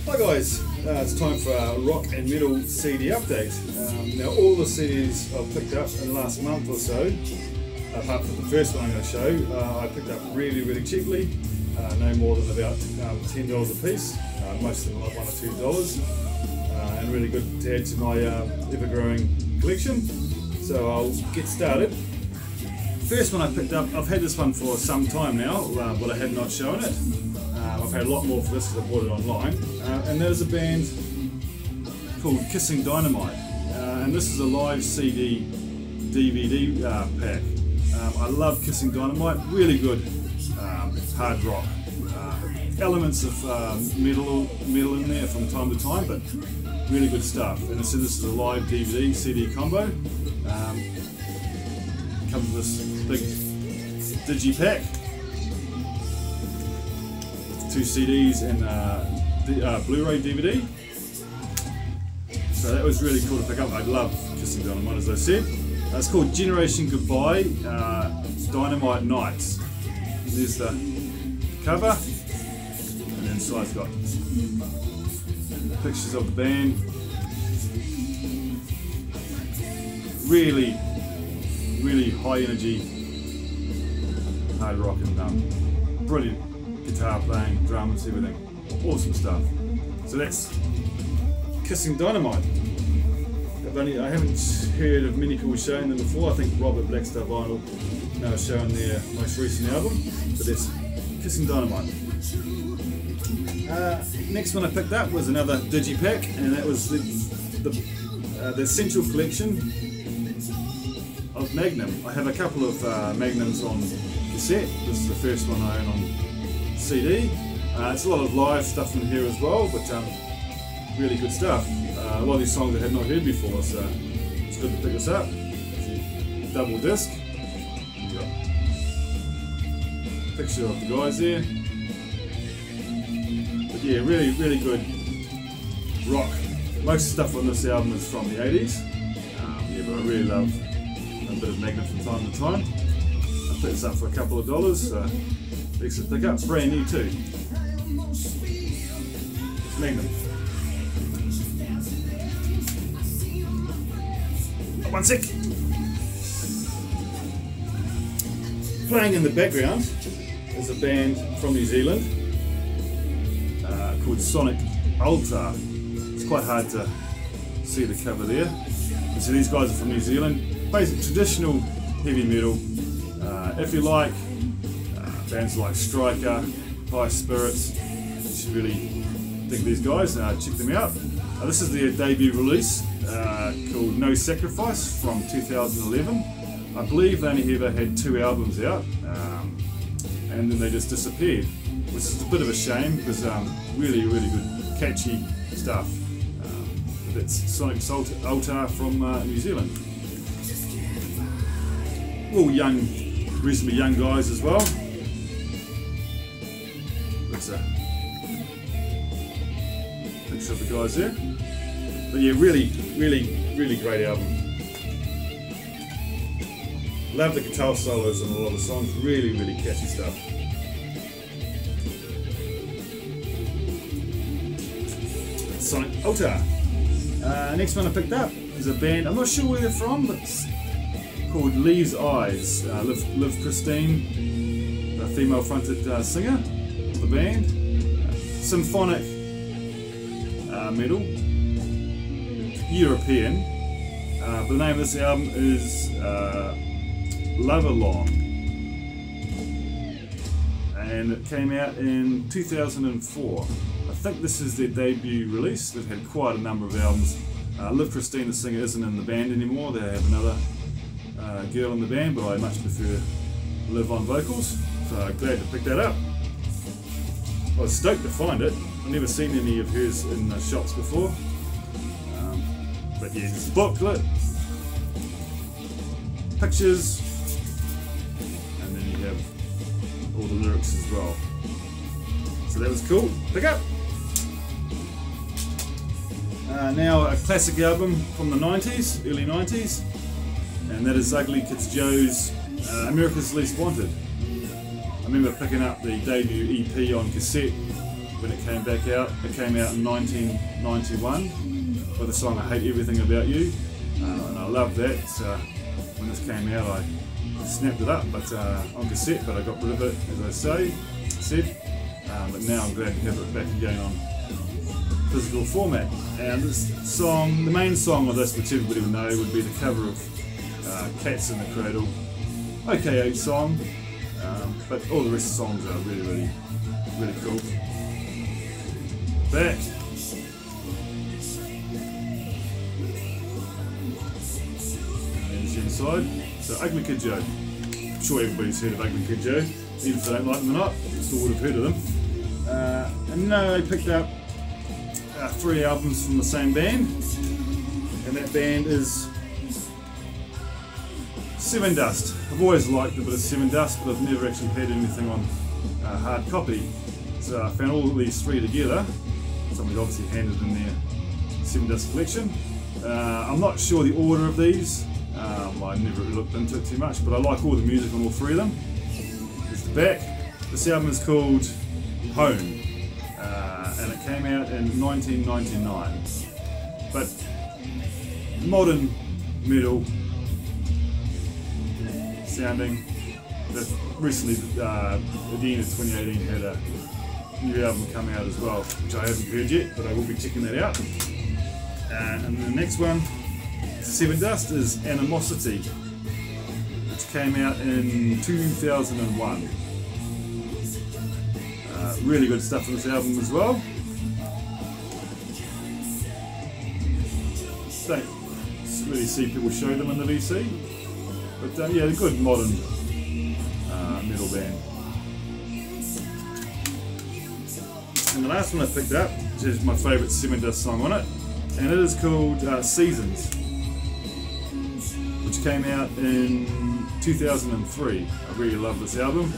Hi guys, it's time for our rock and metal CD update. Now all the CDs I've picked up in the last month or so, apart from the first one I'm going to show, I picked up really cheaply, no more than about $10 a piece, most of them like $1 or $2, and really good to add to my ever-growing collection. So I'll get started. First one I picked up, I've had this one for some time now, but I have not shown it. I've had a lot more for this because I bought it online, and that is a band called Kissing Dynamite, and this is a live CD DVD pack. I love Kissing Dynamite, really good hard rock, elements of metal in there from time to time, but really good stuff. And so this is a live DVD CD combo. Comes with this big digipack, 2 CDs and Blu-ray DVD. So that was really cool to pick up. I love Kissing Dynamite, as I said. It's called Generation Goodbye Dynamite Nights. There's the cover, and inside it's got pictures of the band. Really high energy hard rock and brilliant guitar playing, drums, everything. Awesome stuff. So that's Kissing Dynamite. I haven't heard of many people showing them before. I think Robert Blackstar Vinyl now showing their most recent album, but that's Kissing Dynamite. Next one I picked up was another digipack, and that was the Essential Collection of Magnum. I have a couple of Magnums on cassette. This is the first one I own on CD. It's a lot of live stuff in here as well, but really good stuff. A lot of these songs I had not heard before, so it's good to pick this up. Double disc. You've got a picture of the guys there. But yeah, really good rock. Most stuff on this album is from the 80s. Yeah, but I really love a bit of Magnum from time to time. I picked this up for a couple of dollars, so excellent pick up. Brand new too. It's Magnum. Oh, one sec. Playing in the background is a band from New Zealand called Sonic Altar. It's quite hard to see the cover there. And so these guys are from New Zealand. Basic traditional heavy metal. If you like bands like Striker, High Spirits, you should really dig these guys. Check them out. This is their debut release called No Sacrifice from 2011. I believe they only ever had 2 albums out, and then they just disappeared, which is a bit of a shame because really good, catchy stuff. But that's Sonic Altar from New Zealand. All young, reasonably young guys as well. That's a picture of the guys there. But yeah, really great album. Love the guitar solos on a lot of the songs. Really catchy stuff. Sonic Altar. Next one I picked up is a band. I'm not sure where they're from, but it's called Leaves Eyes. Liv Christine, a female-fronted singer of the band. Symphonic metal, European. The name of this album is Love Along, and it came out in 2004. I think this is their debut release. They've had quite a number of albums. Liv Christine, the singer, isn't in the band anymore. They have another girl in the band, but I much prefer Liv on vocals, so glad to pick that up. I was stoked to find it. I've never seen any of hers in the shops before. But yeah, this booklet, pictures, and then you have all the lyrics as well. So that was cool. Pick up! Now a classic album from the 90s, early 90s, and that is Ugly Kid Joe's America's Least Wanted. I remember picking up the debut EP on cassette when it came back out. It came out in 1991 with the song I Hate Everything About You, and I loved that. When this came out I snapped it up, but on cassette, but I got rid of it, as I said. But now I'm glad to have it back again on physical format. And this song, the main song of this, which everybody will know, would be the cover of Cats in the Cradle. Okay, song, but all the rest of the songs are really cool. Back. And the inside. So Ugly Kid Joe. I'm sure everybody's heard of Ugly Kid Joe. Even if they don't like them or not, you still would have heard of them. And no, I picked up 3 albums from the same band, and that band is Sevendust. I've always liked a bit of Sevendust, but I've never actually had anything on hard copy. So I found all these 3 together. Somebody obviously handed in their Sevendust collection. I'm not sure the order of these. I never looked into it too much, but I like all the music on all 3 of them. Here's the back. This album is called Home, and it came out in 1999. But modern metal sounding. That recently, at the end of 2018, had a new album come out as well, which I haven't heard yet, but I will be checking that out. And the next one, Sevendust, is Animosity, which came out in 2001. Really good stuff on this album as well. Don't really see people show them in the VC, but yeah, a good modern metal band. And the last one I picked up, which is my favourite Sevendust song on it, and it is called Seasons, which came out in 2003. I really love this album,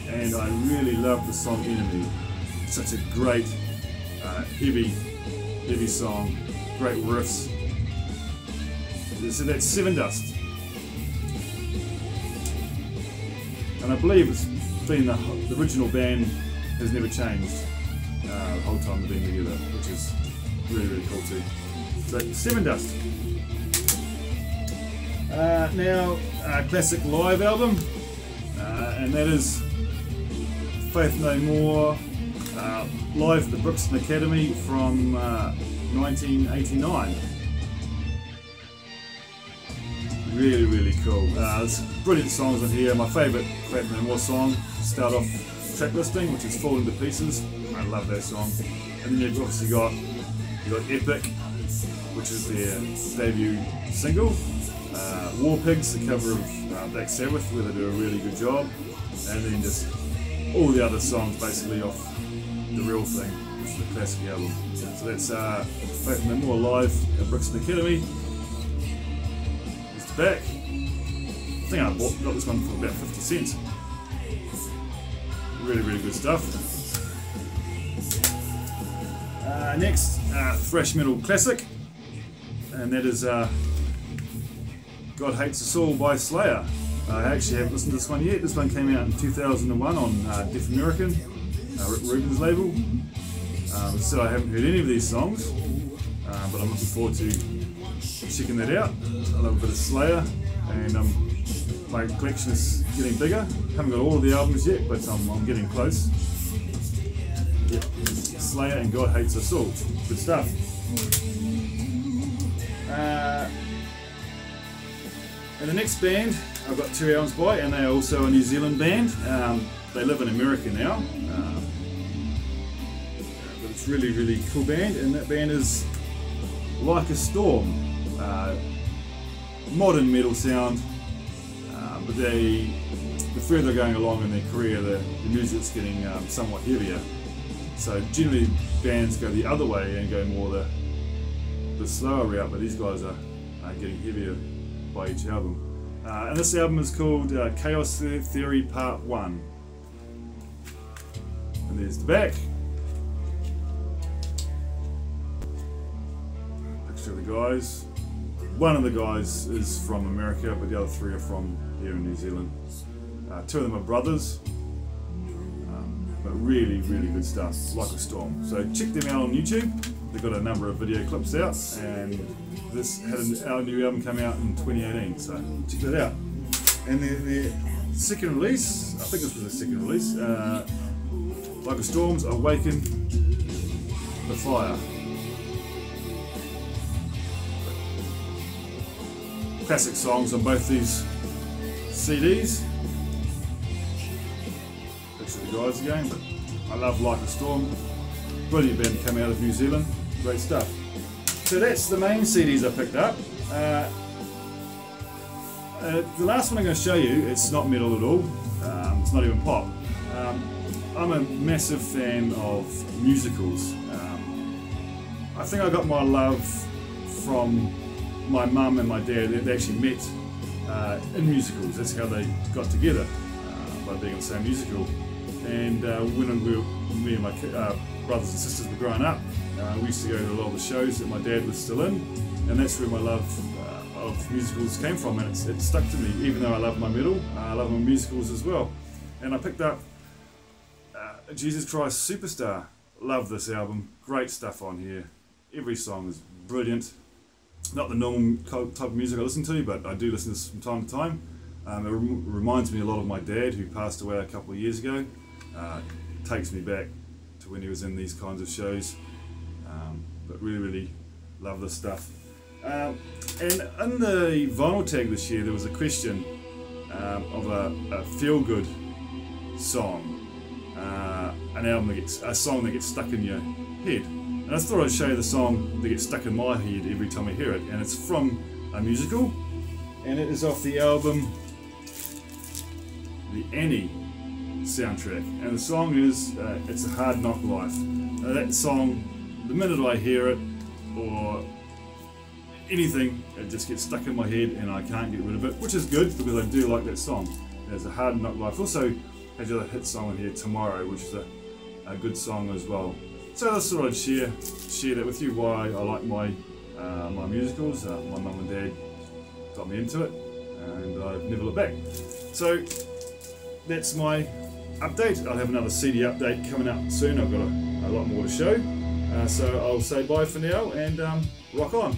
and I really love the song Enemy. It's such a great, heavy song, great riffs. So that's Sevendust. And I believe it's been the original band has never changed the whole time they've been together, which is really cool too. So Sevendust. Now a classic live album, and that is Faith No More, live at the Brixton Academy from 1989. Really cool. There's brilliant songs on here. My favourite Faith No More song, start off track listing, which is Fall Into Pieces. I love that song. And then you've obviously got Epic, which is their debut single. War Pigs, the cover of Black Sabbath, where they do a really good job. And then just all the other songs basically off The Real Thing, which is a classic album. So that's Faith No More live at Brixton Academy. Here's the back. I think I got this one for about 50 cents. Really good stuff. Next, thrash metal classic, and that is God Hates Us All by Slayer. I actually haven't listened to this one yet. This one came out in 2001 on Deaf American, Rick Rubin's label. So I haven't heard any of these songs, but I'm looking forward to checking that out. I love a bit of Slayer, and my collection is getting bigger. Haven't got all of the albums yet, but I'm getting close. Yep. Slayer and God Hates Us All. Good stuff. And the next band I've got 2 albums by, and they are also a New Zealand band. They live in America now. But it's really cool band, and that band is Like a Storm. Modern metal sound, but the further they're going along in their career, the music's getting somewhat heavier. So generally bands go the other way and go more the slower route, but these guys are getting heavier by each album. And this album is called Chaos Theory Part 1. And there's the back. Picture of the guys. One of the guys is from America, but the other 3 are from here in New Zealand. 2 of them are brothers, but really good stuff, Like a Storm. So check them out on YouTube. They've got a number of video clips out, and this had our new album come out in 2018, so check that out. And the second release, I think this was the second release, Like a Storm's Awaken the Fire. Classic songs on both these CDs. Picture the guys again, but I love Like a Storm. Brilliant band coming out of New Zealand. Great stuff. So that's the main CDs I picked up. The last one I'm going to show you, it's not metal at all. It's not even pop. I'm a massive fan of musicals. I think I got my love from my mum and my dad. They actually met in musicals. That's how they got together, by being in the same musical. And when me and my brothers and sisters were growing up, we used to go to a lot of the shows that my dad was still in, and that's where my love of musicals came from, and it stuck to me. Even though I love my metal, I love my musicals as well. And I picked up Jesus Christ Superstar. Love this album. Great stuff on here. Every song is brilliant. Not the normal type of music I listen to, but I do listen to this from time to time. It reminds me a lot of my dad, who passed away a couple of years ago. Takes me back to when he was in these kinds of shows. But really love this stuff. And in the vinyl tag this year, there was a question of a feel-good song, a song that gets stuck in your head. And I thought I'd show you the song that gets stuck in my head every time I hear it, and it's from a musical, and it is off the album The Annie soundtrack, and the song is It's a Hard Knock Life. Now that song, the minute I hear it or anything, it just gets stuck in my head and I can't get rid of it, which is good because I do like that song. There's a Hard Knock Life. Also has the other hit song in here, Tomorrow, which is a good song as well. So I thought I'd share that with you, why I like my musicals. My mum and dad got me into it, and I've never looked back. So that's my update. I'll have another CD update coming up soon. I've got a lot more to show. So I'll say bye for now, and rock on.